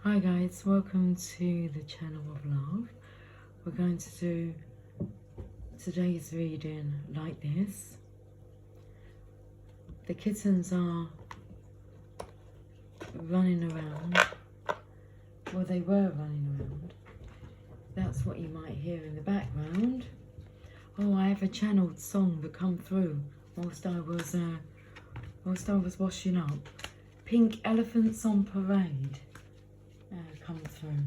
Hi guys, welcome to the channel of love. We're going to do today's reading like this. The kittens are running around. Well, they were running around. That's what you might hear in the background. Oh, I have a channeled song that come through whilst I was washing up. Pink Elephants on Parade. Come through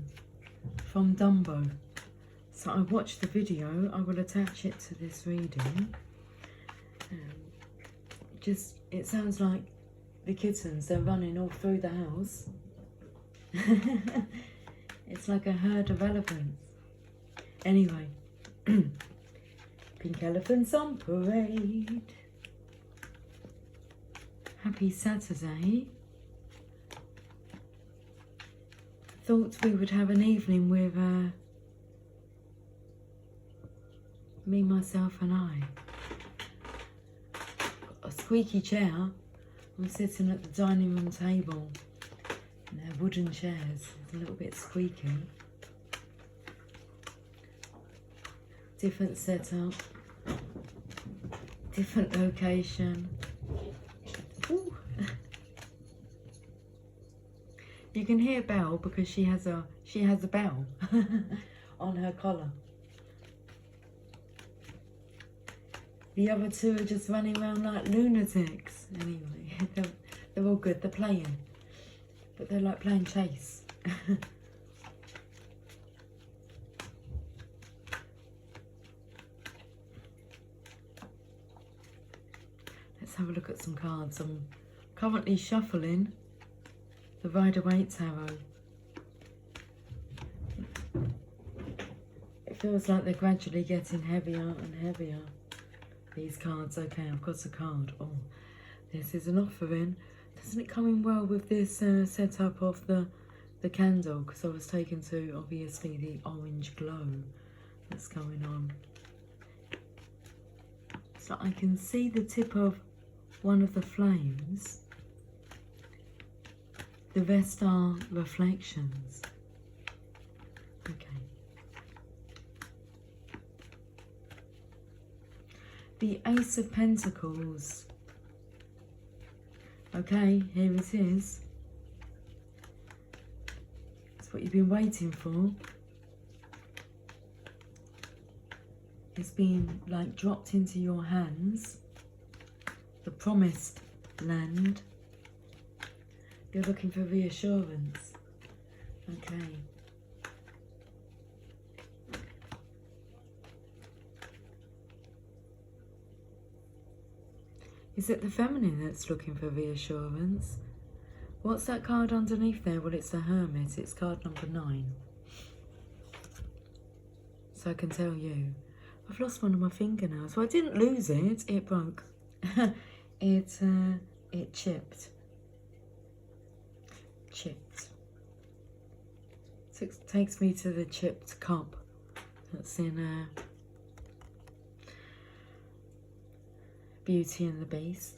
from Dumbo. So I watched the video. I will attach it to this reading. It sounds like the kittens, they're running all through the house. It's like a herd of elephants. Anyway, Pink Elephants on Parade. Happy Saturday. Thought we would have an evening with me, myself and I. Got a squeaky chair. I'm sitting at the dining room table. And they're wooden chairs. It's a little bit squeaky. Different setup. Different location. Ooh. You can hear Belle because she has a bell on her collar. The other two are just running around like lunatics. Anyway, they're all good. They're playing, but they're like playing chase. Let's have a look at some cards. I'm currently shuffling the Rider-Waite Tarot. It feels like they're gradually getting heavier and heavier, these cards. Okay, I've got a card. Oh, this is an offering. Doesn't it come in well with this setup of the candle? Because I was taken to, obviously, the orange glow that's going on. So I can see the tip of one of the flames. The rest are reflections. Okay. The Ace of Pentacles. Okay, here it is. It's what you've been waiting for. It's been like dropped into your hands. The promised land. You're looking for reassurance. Okay. Is it the feminine that's looking for reassurance? What's that card underneath there? Well, it's the Hermit. It's card number 9. So I can tell you. I've lost one of my fingernails. Well, I didn't lose it. It broke. It chipped. Takes me to the chipped cup that's in Beauty and the Beast.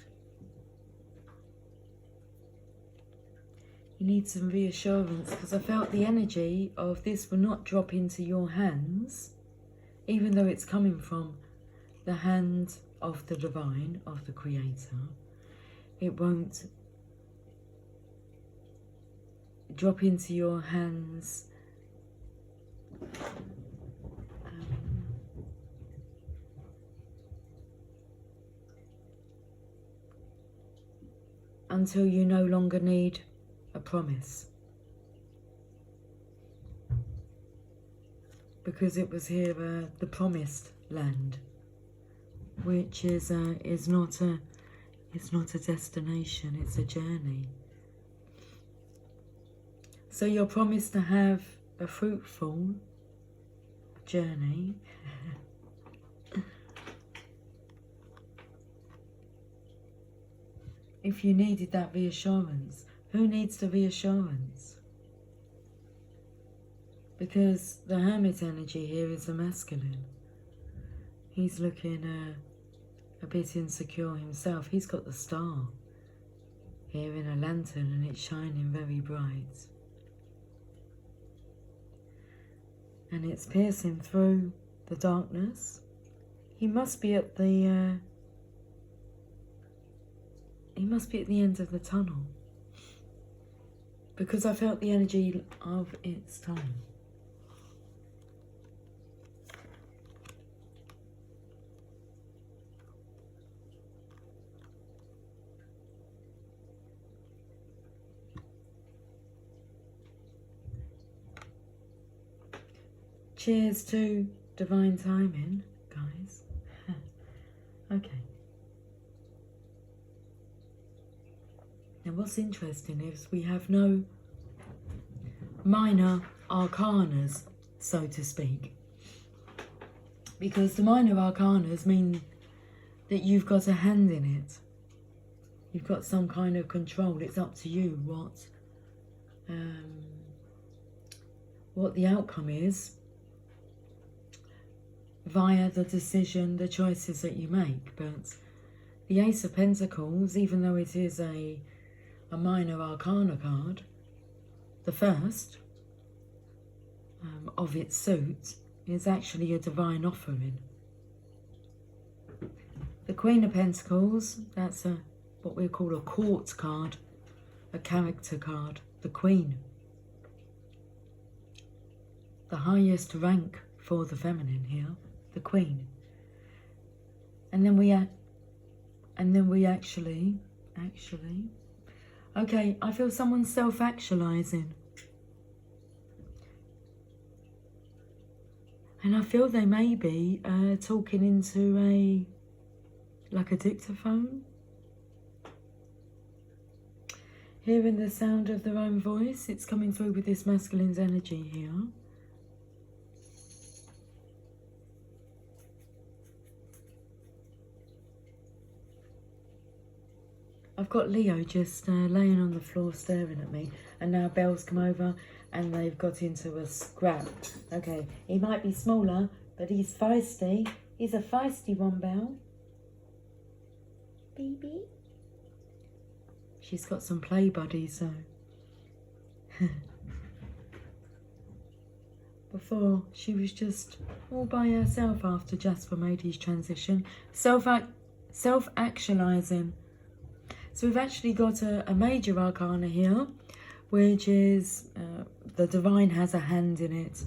You need some reassurance because I felt the energy of this will not drop into your hands, even though it's coming from the hand of the divine, of the creator. It won't drop into your hands until you no longer need a promise. Because it was here, the promised land, which is not a destination, it's a journey. So you're promised to have a fruitful journey. If you needed that reassurance, who needs the reassurance? Because the Hermit energy here is the masculine. He's looking a bit insecure himself. He's got the star here in a lantern and it's shining very bright. and it's piercing through the darkness. He must be at the end of the tunnel, because I felt the energy of its tongue. Cheers to divine timing, guys. Okay. Now what's interesting is we have no minor arcanas, so to speak. Because the minor arcanas mean that you've got a hand in it. You've got some kind of control. It's up to you what the outcome is via the decision, the choices that you make. But the Ace of Pentacles, even though it is a minor arcana card, the first of its suit, is actually a divine offering. The Queen of Pentacles, that's what we call a court card, a character card, the Queen. The highest rank for the feminine here, the Queen. And then we actually, okay, I feel someone's self-actualizing. And I feel they may be talking into like a dictaphone. Hearing the sound of their own voice, it's coming through with this masculine's energy here. I've got Leo just laying on the floor staring at me, and now Belle's come over and they've got into a scrap. Okay, he might be smaller, but he's feisty. He's a feisty one, Belle. Baby? She's got some play buddies, so. Before, she was just all by herself after Jasper made his transition. Self-actualizing. So we've actually got a major arcana here, which is the divine has a hand in it.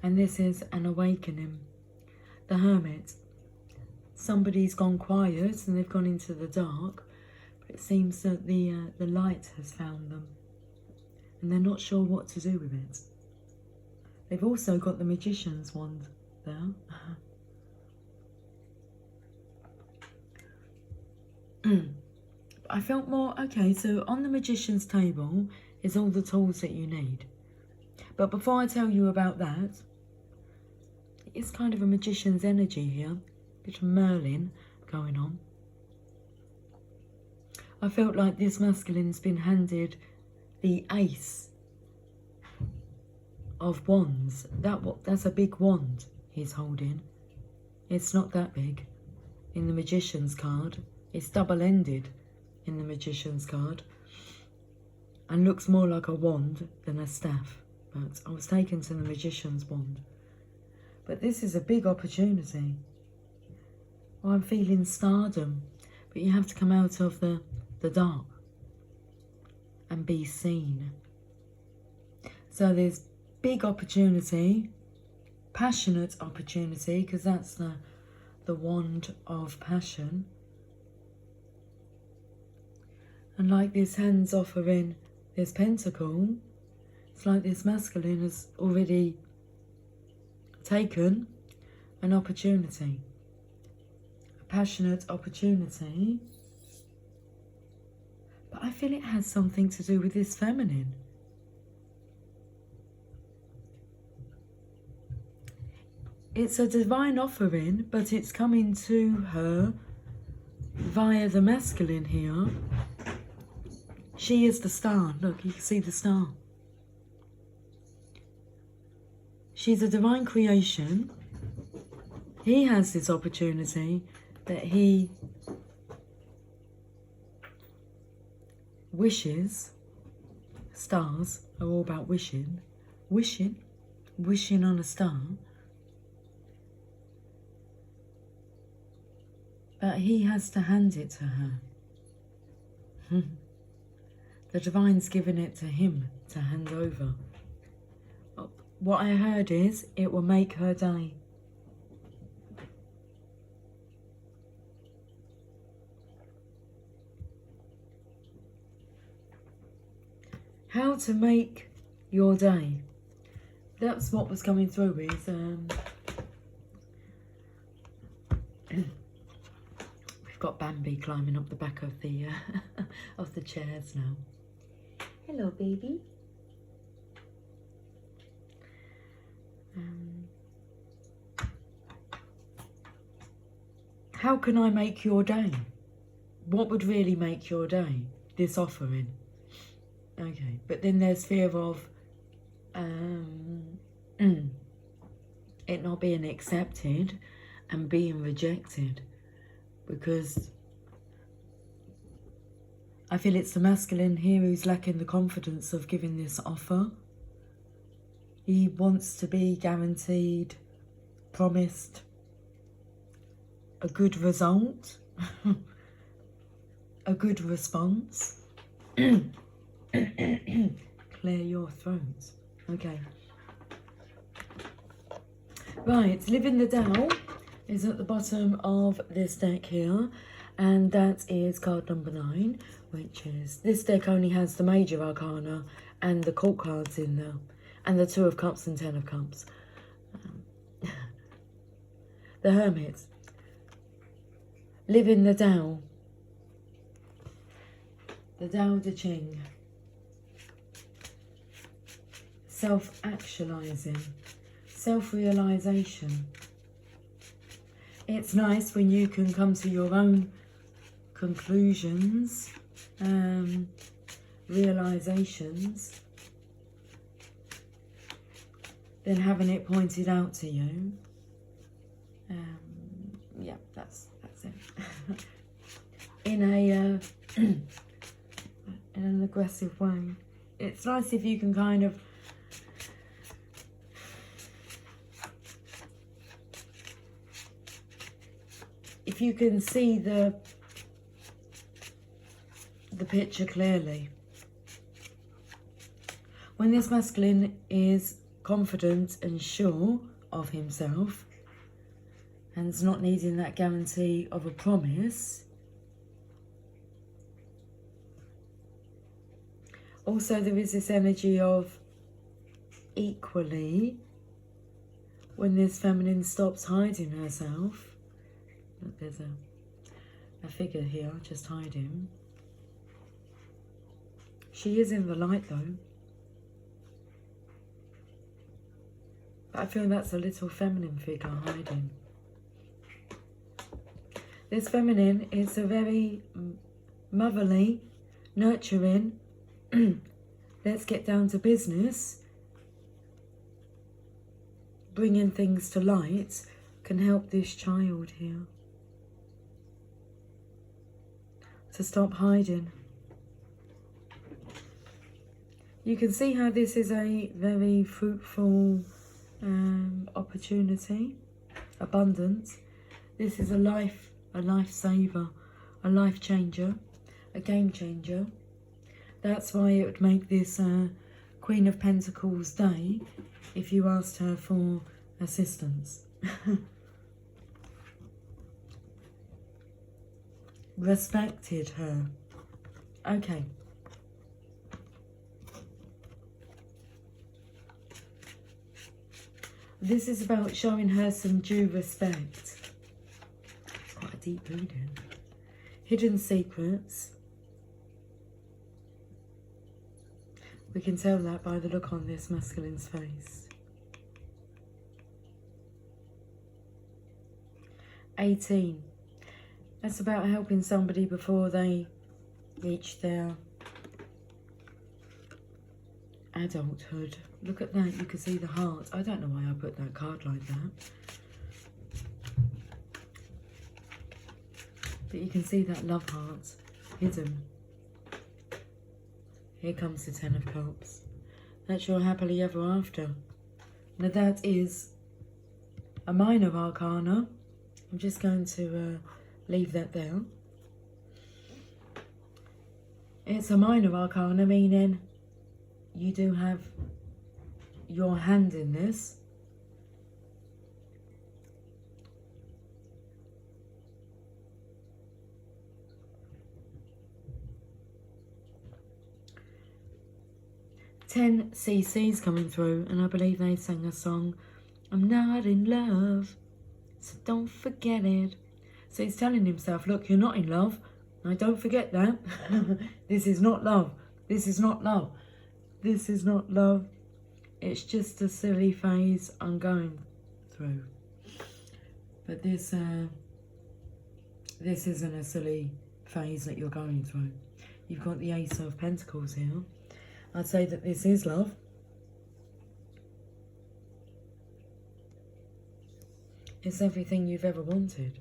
And this is an awakening. The Hermit. Somebody's gone quiet and they've gone into the dark, but it seems that the light has found them. And they're not sure what to do with it. They've also got the Magician's wand there. I felt more, okay, so on the Magician's table is all the tools that you need. But before I tell you about that, it's kind of a magician's energy here. A bit of Merlin going on. I felt like this masculine's been handed the Ace of Wands. That's a big wand he's holding. It's not that big in the Magician's card. It's double-ended in the Magician's card and looks more like a wand than a staff. But I was taken to the Magician's wand. But this is a big opportunity. Well, I'm feeling stardom, but you have to come out of the dark and be seen. So there's big opportunity, passionate opportunity, because that's the wand of passion. And like this hand's offering this pentacle, it's like this masculine has already taken an opportunity, a passionate opportunity. But I feel it has something to do with this feminine. It's a divine offering, but it's coming to her via the masculine here. She is the star. Look, you can see the star. She's a divine creation. He has this opportunity that he wishes. Stars are all about wishing. Wishing. wishing on a star. But he has to hand it to her. The divine's given it to him to hand over. What I heard is it will make her day. How to make your day. That's what was coming through is we've got Bambi climbing up the back of the of the chairs now. Hello, baby. How can I make your day? What would really make your day? This offering. Okay, but then there's fear of it not being accepted and being rejected, because I feel it's the masculine here who's lacking the confidence of giving this offer. He wants to be guaranteed, promised a good result, a good response. Clear your throat. Okay. Right, Living the Tao is at the bottom of this deck here, and that is card number 9, which is, this deck only has the major arcana and the court cards in there, and the 2 of Cups and 10 of Cups. The Hermit. Living the Tao. The Tao Te Ching. Self-actualizing. Self-realization. It's nice when you can come to your own conclusions, realizations, then having it pointed out to you. Yeah, that's it. In an aggressive way. It's nice if you can kind of you can see the picture clearly. When this masculine is confident and sure of himself and is not needing that guarantee of a promise, also there is this energy of equally when this feminine stops hiding herself. There's a figure here, just hiding. She is in the light though. But I feel that's a little feminine figure hiding. This feminine is a very motherly, nurturing, let's get down to business, bringing things to light, can help this child here to stop hiding. You can see how this is a very fruitful opportunity, abundance. This is a lifesaver, a life changer, a game changer. That's why it would make this Queen of Pentacles day if you asked her for assistance. Respected her. Okay. This is about showing her some due respect. It's quite a deep reading. Hidden secrets. We can tell that by the look on this masculine's face. 18. That's about helping somebody before they reach their adulthood. Look at that, you can see the heart. I don't know why I put that card like that. But you can see that love heart hidden. Here comes the 10 of Cups. That's your happily ever after. Now that is a minor arcana. I'm just going to leave that there. It's a minor arcana, meaning you do have your hand in this. Ten CCs coming through, and I believe they sang a song, I'm not in love, so don't forget it. So he's telling himself, look, you're not in love. Now don't forget that. This is not love. This is not love. This is not love. It's just a silly phase I'm going through. But this isn't a silly phase that you're going through. You've got the Ace of Pentacles here. I'd say that this is love. It's everything you've ever wanted.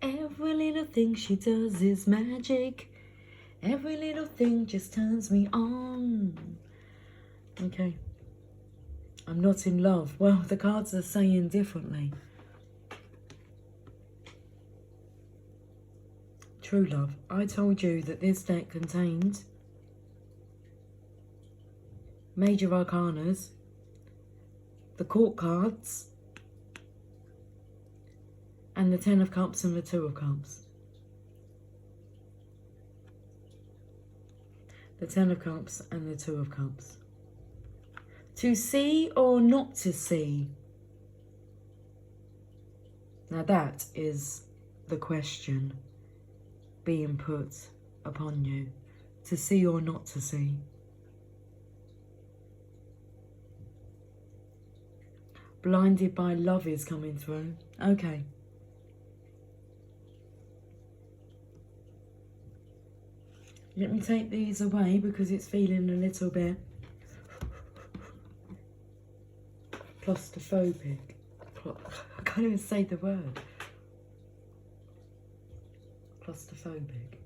Every little thing she does is magic. Every little thing just turns me on. Okay. I'm not in love. Well, the cards are saying differently. True love. I told you that this deck contained major arcanas, the court cards, and the Ten of Cups and the Two of Cups. The Ten of Cups and the Two of Cups. To see or not to see? Now that is the question being put upon you. To see or not to see? Blinded by love is coming through. Okay. Let me take these away because it's feeling a little bit claustrophobic. I can't even say the word. Claustrophobic.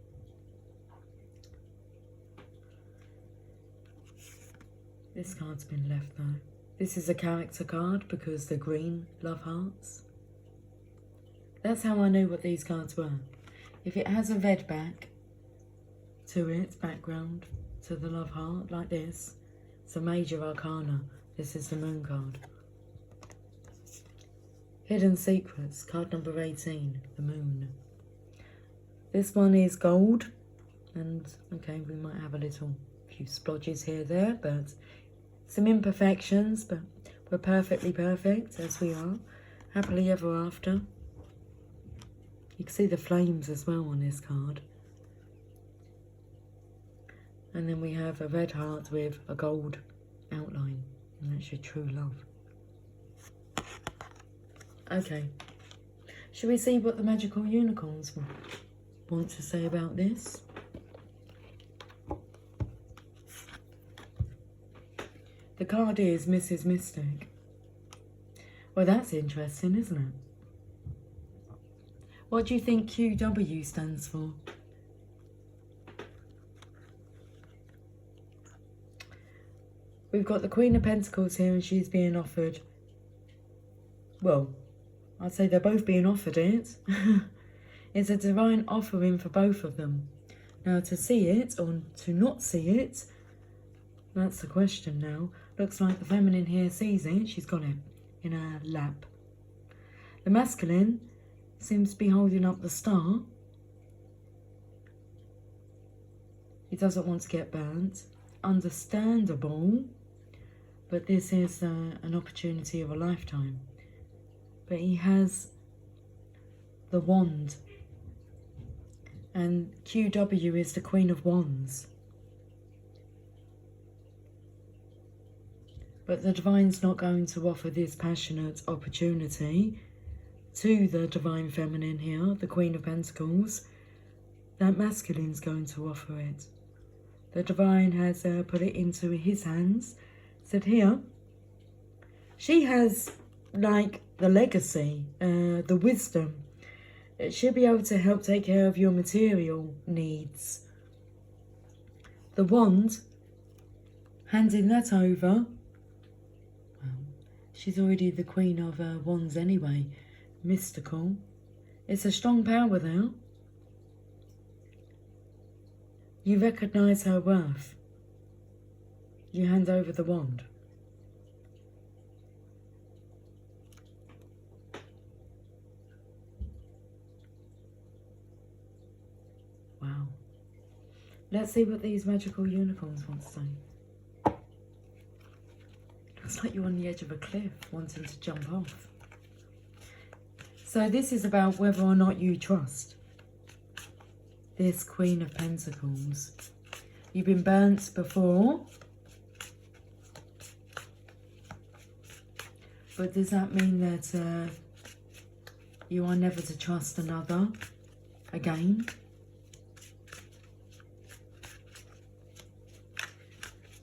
This card's been left though. This is a character card because the green love hearts. That's how I knew what these cards were. If it has a red back to its background, to the love heart, like this, it's a major arcana. This is the moon card. Hidden Secrets, card number 18, the moon. This one is gold, and okay, we might have a few splodges here, there, but some imperfections, but we're perfectly perfect as we are, happily ever after. You can see the flames as well on this card. And then we have a red heart with a gold outline, and that's your true love. Okay, shall we see what the magical unicorns want to say about this? The card is Mrs. Mystic. Well, that's interesting, isn't it? What do you think QW stands for? We've got the Queen of Pentacles here, and she's being offered, well, I'd say they're both being offered it. It's a divine offering for both of them. Now, to see it or to not see it, that's the question now. Looks like the feminine here sees it. She's got it in her lap. The masculine seems to be holding up the star. He doesn't want to get burnt. Understandable. But this is an opportunity of a lifetime. But he has the wand. And QW is the Queen of Wands. But the Divine's not going to offer this passionate opportunity to the Divine Feminine here, the Queen of Pentacles. That Masculine's going to offer it. The Divine has put it into his hands. Said here, she has like the legacy, the wisdom. She'll be able to help take care of your material needs. The wand, handing that over She's already the Queen of Wands anyway. Mystical. It's a strong power though. You recognise her worth. You hand over the wand. Wow. Let's see what these magical unicorns want to say. Looks like you're on the edge of a cliff, wanting to jump off. So this is about whether or not you trust this Queen of Pentacles. You've been burnt before. But does that mean that you are never to trust another again?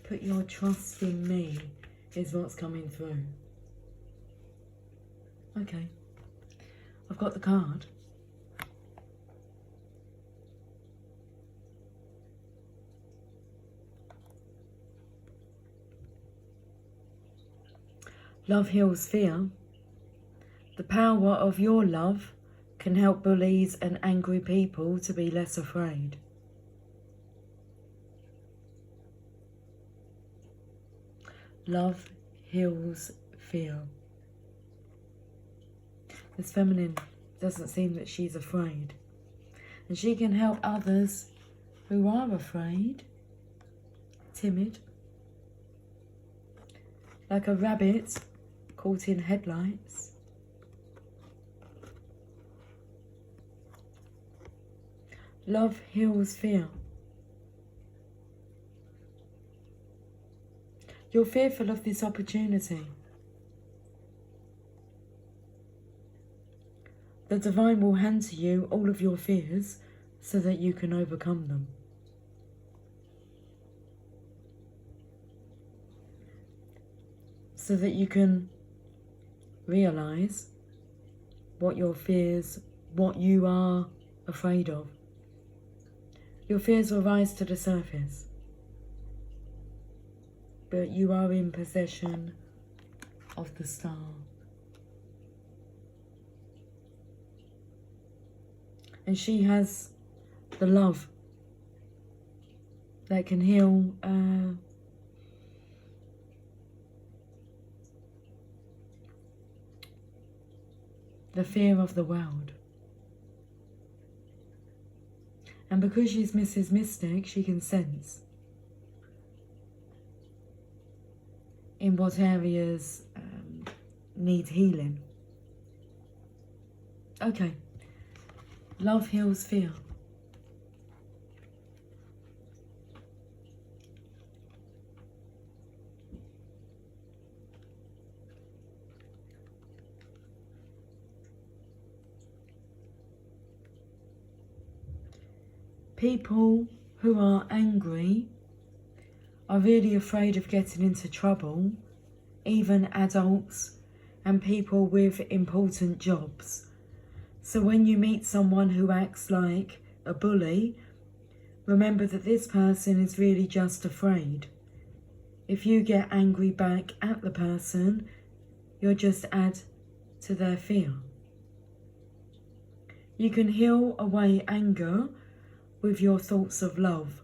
Put your trust in me is what's coming through. Okay. I've got the card. Love heals fear. The power of your love can help bullies and angry people to be less afraid. Love heals fear. This feminine doesn't seem that she's afraid. And she can help others who are afraid, timid, like a rabbit caught in headlights. Love heals fear. You're fearful of this opportunity. The divine will hand to you all of your fears so that you can overcome them. So that you can realize what your fears, what you are afraid of. Your fears will rise to the surface. But you are in possession of the star. And she has the love that can heal the fear of the world. And because she's Mrs. Mystic, she can sense in what areas need healing. Okay. Love heals fear. People who are angry are really afraid of getting into trouble, even adults and people with important jobs. So when you meet someone who acts like a bully, remember that this person is really just afraid. If you get angry back at the person, you'll just add to their fear. You can heal away anger with your thoughts of love.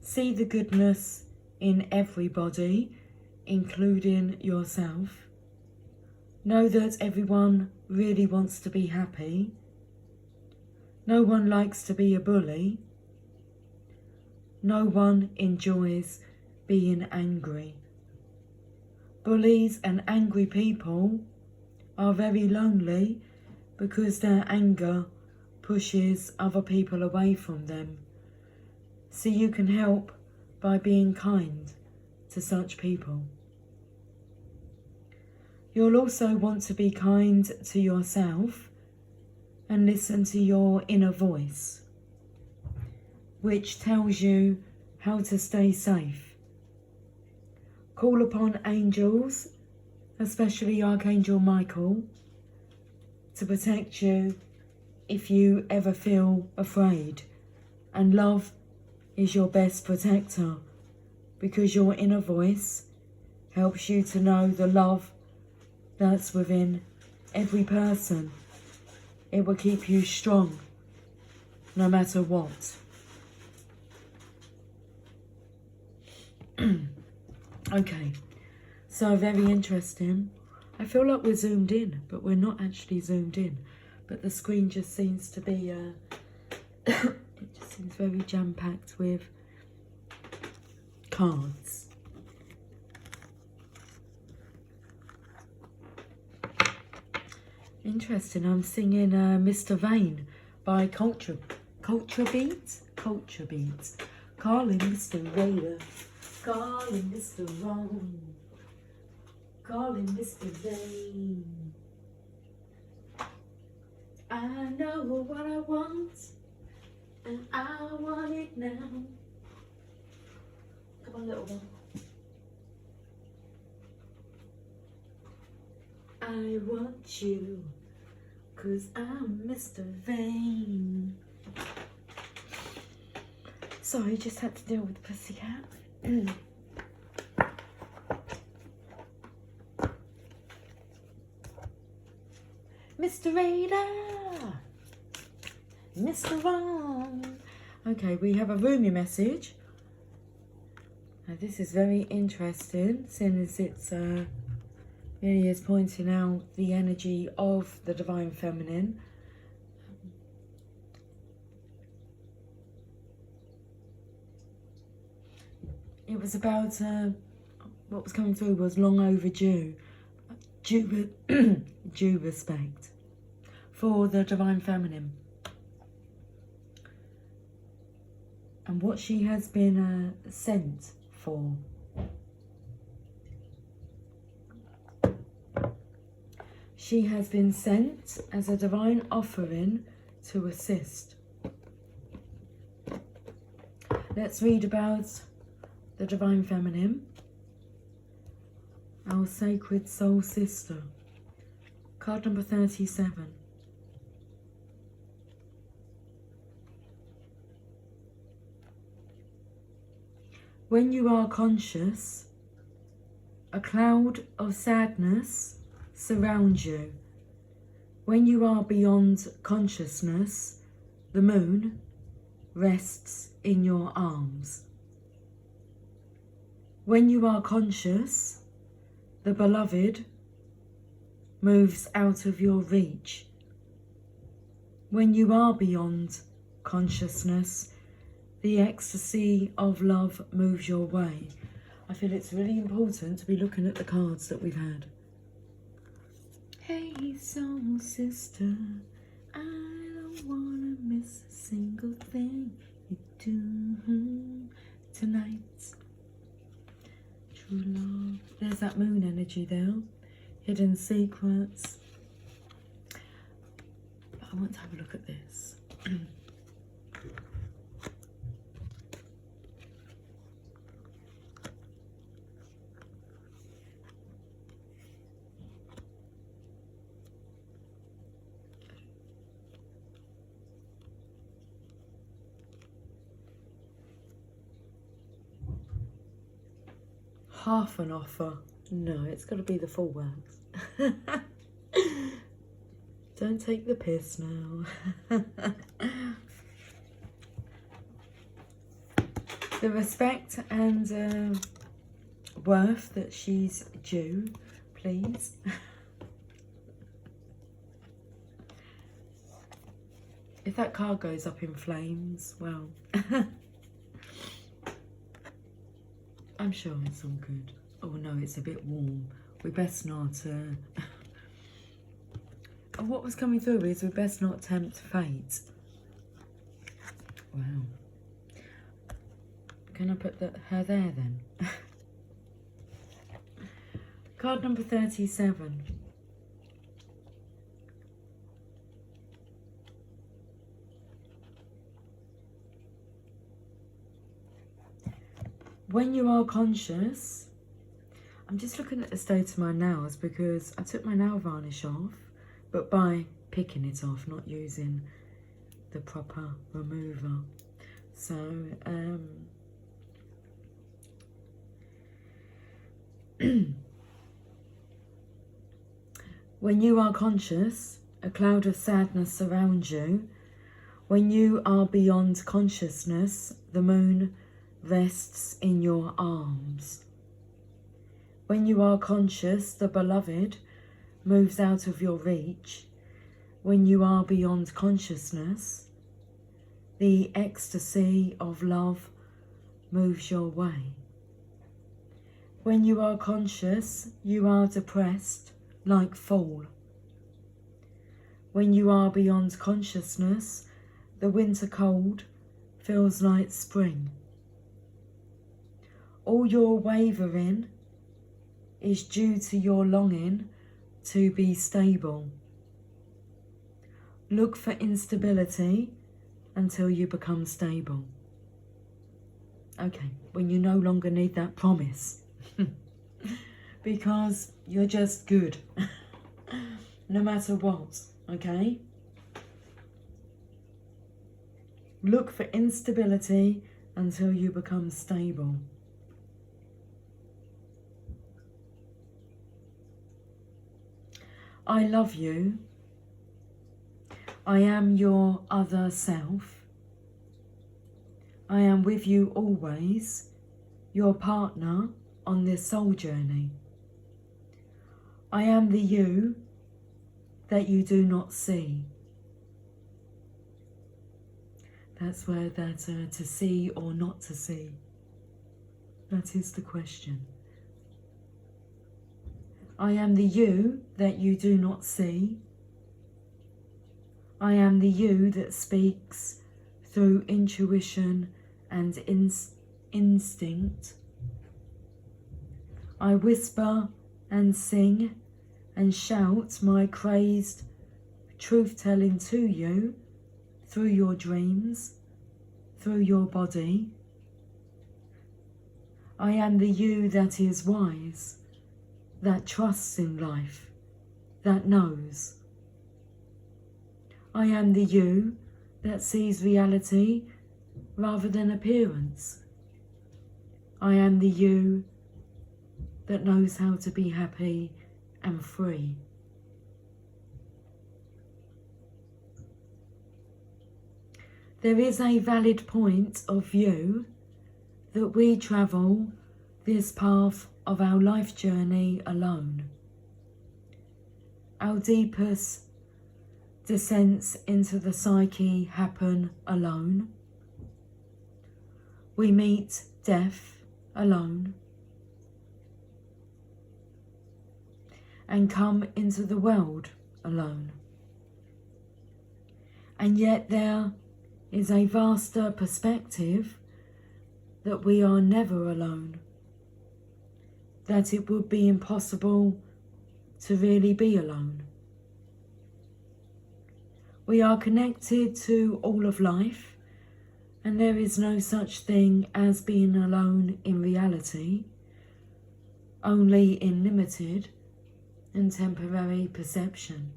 See the goodness in everybody, including yourself. Know that everyone really wants to be happy. No one likes to be a bully. No one enjoys being angry. Bullies and angry people are very lonely because their anger pushes other people away from them. So you can help by being kind to such people. You'll also want to be kind to yourself and listen to your inner voice, which tells you how to stay safe. Call upon angels, especially Archangel Michael, to protect you if you ever feel afraid. And love is your best protector, because your inner voice helps you to know the love that's within every person. It will keep you strong, no matter what. Okay, so very interesting. I feel like we're zoomed in, but we're not actually zoomed in. But the screen just seems to be, it just seems very jam-packed with cards. Interesting. I'm singing Mr. Vain by Culture Beats. Culture Beats. Calling Mr. Raider. Calling Mr. Wrong. Calling Mr. Vain. I know what I want, and I want it now. Come on, little one. I want you, 'cause I'm Mr. Vain. Sorry, just had to deal with the pussycat. Mr. Raider! Mr. Wrong! Okay, we have a Rumi message. Now, this is very interesting, seeing as it's really is pointing out the energy of the Divine Feminine. It was about, what was coming through was long overdue, due respect for the Divine Feminine. And what she has been sent for. She has been sent as a divine offering to assist. Let's read about the Divine Feminine, our sacred soul sister. Card number 37. When you are conscious, a cloud of sadness surrounds you. When you are beyond consciousness, the moon rests in your arms. When you are conscious, the beloved moves out of your reach. When you are beyond consciousness, the ecstasy of love moves your way. I feel it's really important to be looking at the cards that we've had. Hey, soul sister, I don't wanna miss a single thing you do tonight. True love. There's that moon energy there. Hidden secrets. But I want to have a look at this. Half an offer. No, it's got to be the full works. Don't take the piss now. The respect and worth that she's due, please. If that card goes up in flames, well... I'm sure it's all good. Oh no, it's a bit warm. We best not... what was coming through is we best not tempt fate. Wow. Can I put her there then? Card number 37. When you are conscious, I'm just looking at the state of my nails because I took my nail varnish off, but by picking it off, not using the proper remover. So, When you are conscious, a cloud of sadness surrounds you. When you are beyond consciousness, the moon rests in your arms. When you are conscious, the beloved moves out of your reach. When you are beyond consciousness, the ecstasy of love moves your way. When you are conscious, you are depressed like fall. When you are beyond consciousness, the winter cold feels like spring. All your wavering is due to your longing to be stable. Look for instability until you become stable. Okay, when you no longer need that promise. Because you're just good. No matter what, okay? Look for instability until you become stable. I love you. I am your other self. I am with you always, your partner on this soul journey. I am the you that you do not see. That's where that to see or not to see. That is the question. I am the you that you do not see. I am the you that speaks through intuition and instinct. I whisper and sing and shout my crazed truth-telling to you through your dreams, through your body. I am the you that is wise, that trusts in life, that knows. I am the you that sees reality rather than appearance. I am the you that knows how to be happy and free. There is a valid point of view that we travel this path of our life journey alone. Our deepest descents into the psyche happen alone. We meet death alone and come into the world alone. And yet there is a vaster perspective that we are never alone, that it would be impossible to really be alone. We are connected to all of life, and there is no such thing as being alone in reality, only in limited and temporary perception.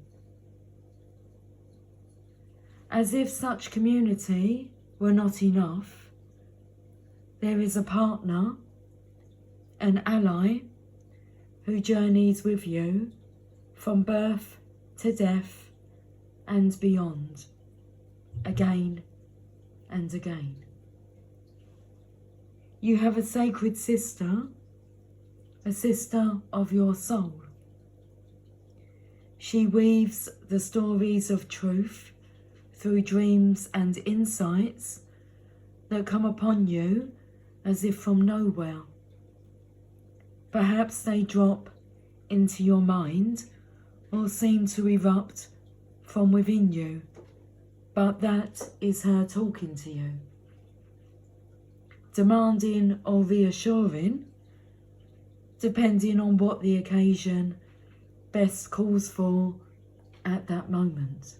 As if such community were not enough, there is a partner, an ally, who journeys with you from birth to death and beyond, again and again. You have a sacred sister, a sister of your soul. She weaves the stories of truth through dreams and insights that come upon you as if from nowhere. Perhaps they drop into your mind or seem to erupt from within you, but that is her talking to you, demanding or reassuring, depending on what the occasion best calls for at that moment.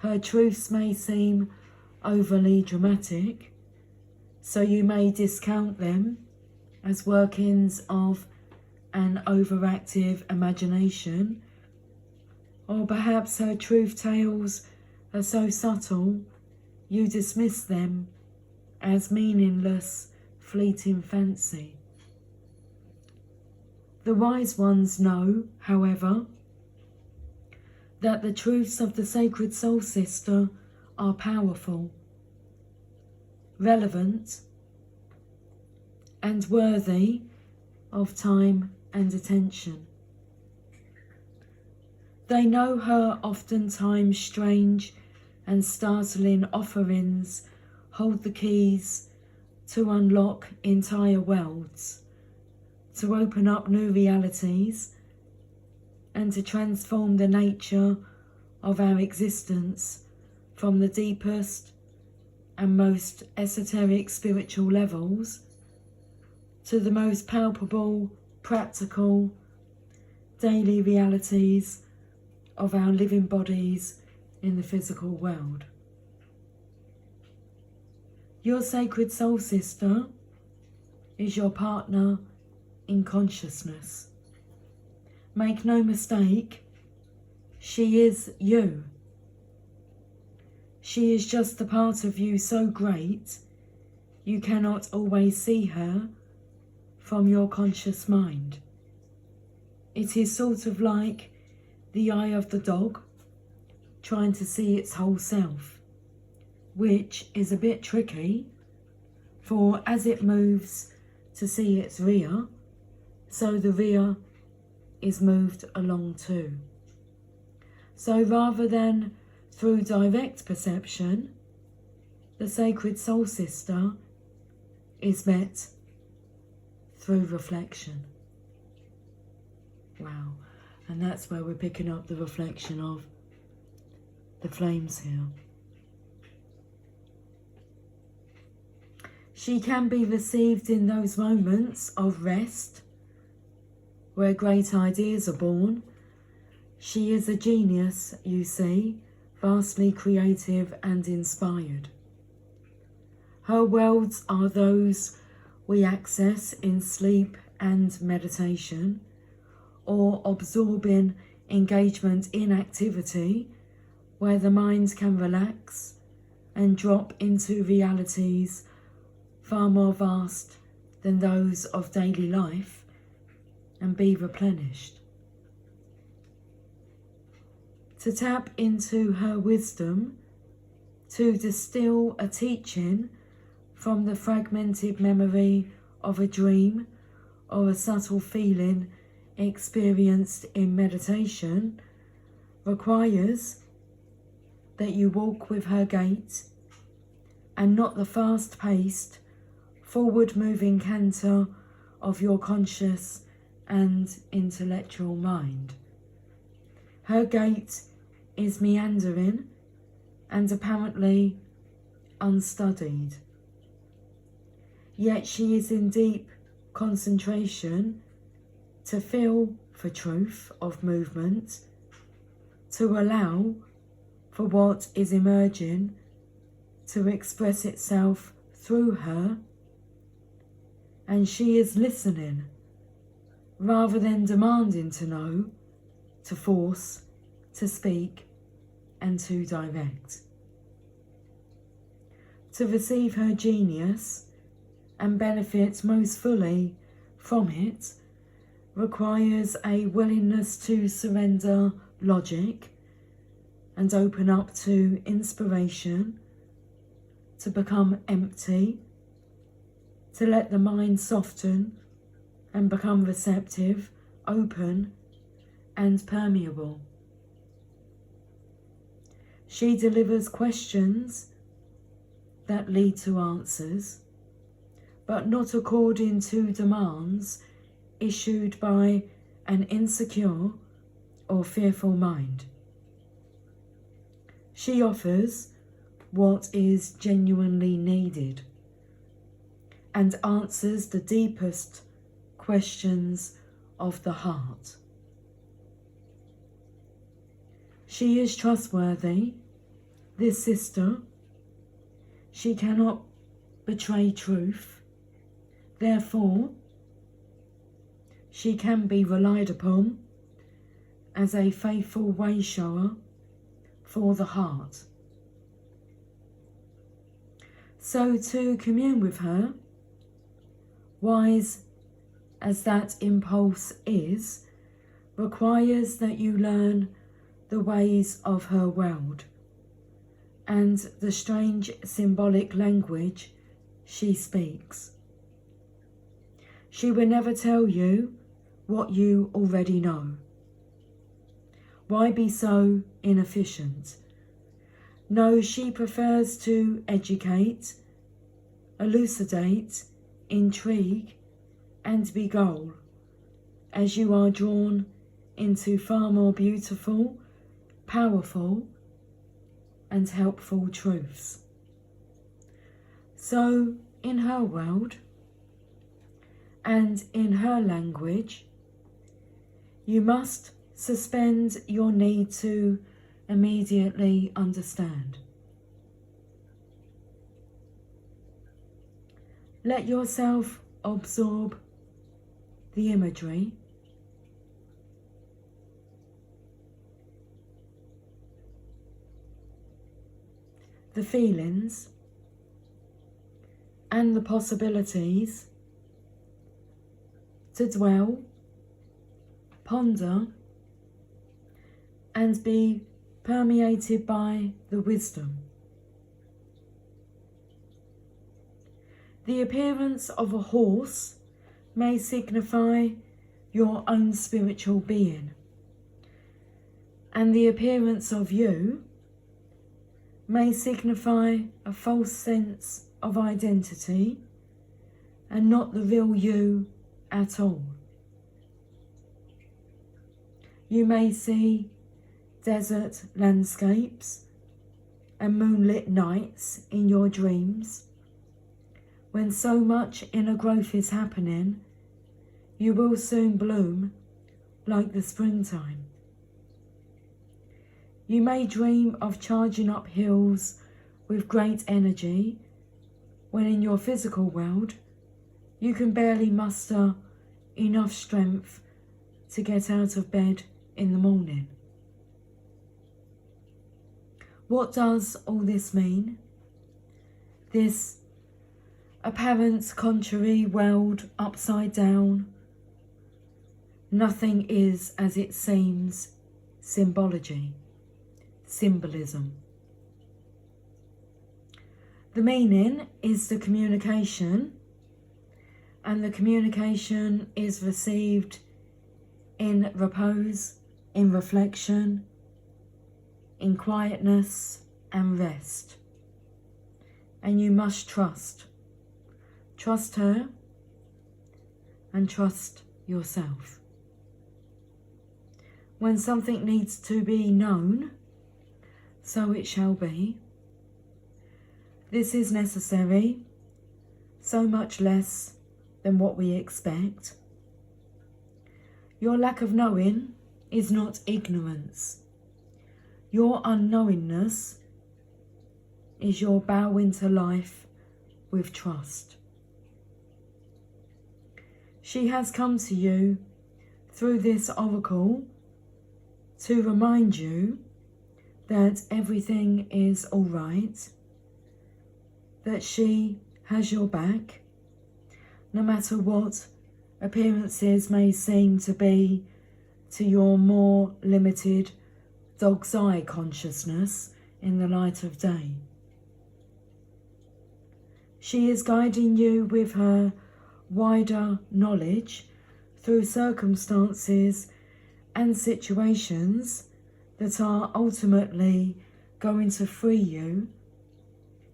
Her truths may seem overly dramatic, so you may discount them as workings of an overactive imagination, or perhaps her truth tales are so subtle you dismiss them as meaningless, fleeting fancy. The wise ones know, however, that the truths of the Sacred Soul Sister are powerful, relevant, and worthy of time and attention. They know her oftentimes strange and startling offerings hold the keys to unlock entire worlds, to open up new realities, and to transform the nature of our existence from the deepest and most esoteric spiritual levels to the most palpable, practical, daily realities of our living bodies in the physical world. Your Sacred Soul Sister is your partner in consciousness. Make no mistake, she is you. She is just a part of you so great you cannot always see her from your conscious mind. It is sort of like the eye of the dog trying to see its whole self, which is a bit tricky, for as it moves to see its rear, so the rear is moved along too. So rather than through direct perception, the Sacred Soul Sister is met through reflection. Wow. And that's where we're picking up the reflection of the flames here. She can be received in those moments of rest where great ideas are born. She is a genius, you see, vastly creative and inspired. Her worlds are those we access in sleep and meditation, or absorbing engagement in activity where the mind can relax and drop into realities far more vast than those of daily life and be replenished. To tap into her wisdom, to distill a teaching from the fragmented memory of a dream or a subtle feeling experienced in meditation, requires that you walk with her gait and not the fast-paced, forward-moving canter of your conscious and intellectual mind. Her gait is meandering and apparently unstudied, yet she is in deep concentration to feel for truth of movement, to allow for what is emerging to express itself through her, and she is listening rather than demanding to know, to force, to speak, and to direct. To receive her genius and benefit most fully from it requires a willingness to surrender logic and open up to inspiration, to become empty, to let the mind soften and become receptive, open, and permeable. She delivers questions that lead to answers, but not according to demands issued by an insecure or fearful mind. She offers what is genuinely needed and answers the deepest questions of the heart. She is trustworthy, this sister. She cannot betray truth. Therefore, she can be relied upon as a faithful way-shower for the heart. So to commune with her, wise as that impulse is, requires that you learn the ways of her world and the strange symbolic language she speaks. She will never tell you what you already know. Why be so inefficient? No, she prefers to educate, elucidate, intrigue, and beguile, as you are drawn into far more beautiful, powerful, and helpful truths. So, in her world, and in her language, you must suspend your need to immediately understand. Let yourself absorb the imagery, the feelings, and the possibilities, to dwell, ponder, and be permeated by the wisdom. The appearance of a horse may signify your own spiritual being, and the appearance of you may signify a false sense of identity and not the real you at all. You may see desert landscapes and moonlit nights in your dreams. When so much inner growth is happening, you will soon bloom like the springtime. You may dream of charging up hills with great energy, when in your physical world, you can barely muster enough strength to get out of bed in the morning. What does all this mean? This apparent contrary world upside down, nothing is as it seems, symbology, symbolism. The meaning is the communication, and the communication is received in repose, in reflection, in quietness and rest. And you must trust. Trust her and trust yourself. When something needs to be known, so it shall be. This is necessary, so much less than what we expect. Your lack of knowing is not ignorance. Your unknowingness is your bow into life with trust. She has come to you through this oracle to remind you that everything is all right, that she has your back, no matter what appearances may seem to be to your more limited dog's eye consciousness in the light of day. She is guiding you with her wider knowledge through circumstances and situations that are ultimately going to free you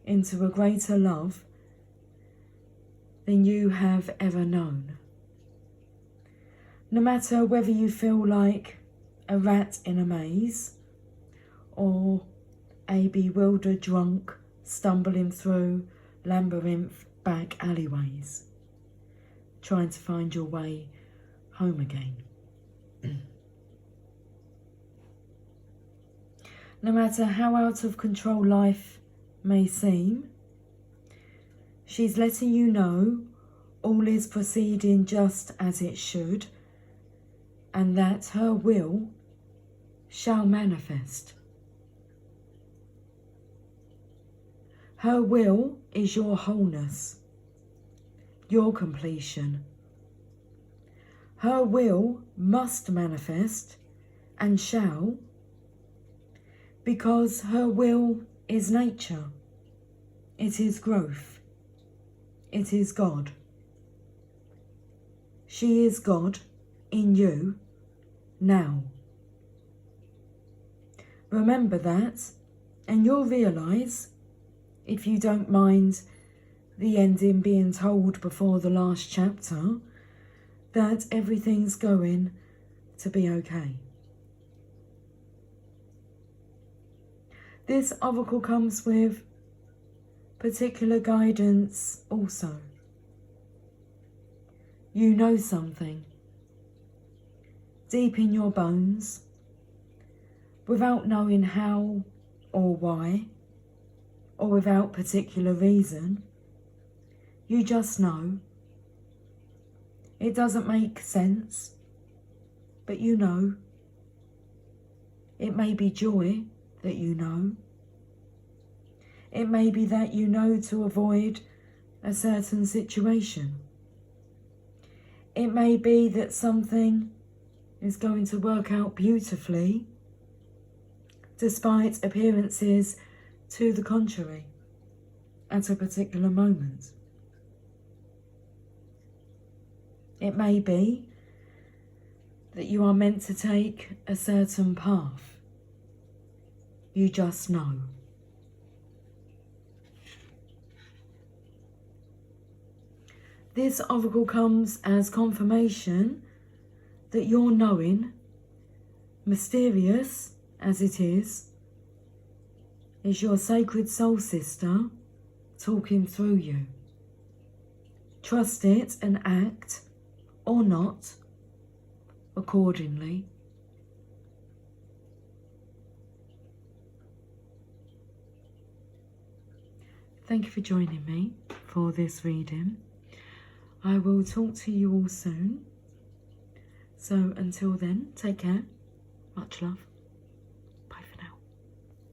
into a greater love than you have ever known. No matter whether you feel like a rat in a maze or a bewildered drunk stumbling through labyrinth back alleyways, trying to find your way home again. No matter how out of control life may seem, she's letting you know all is proceeding just as it should, and that her will shall manifest. Her will is your wholeness, your completion, her will must manifest and shall, because her will is nature. It is growth. It is God. She is God in you now. Remember that, and you'll realise, if you don't mind the ending being told before the last chapter, that everything's going to be okay. This oracle comes with particular guidance also. You know something deep in your bones, without knowing how or why, or without particular reason. You just know. It doesn't make sense, but you know. It may be joy that you know. It may be that you know to avoid a certain situation. It may be that something is going to work out beautifully, despite appearances to the contrary, at a particular moment. It may be that you are meant to take a certain path. You just know. This oracle comes as confirmation that your knowing, mysterious as it is your sacred soul sister talking through you. Trust it and act, or not, accordingly. Thank you for joining me for this reading. I will talk to you all soon. So until then, take care. Much love.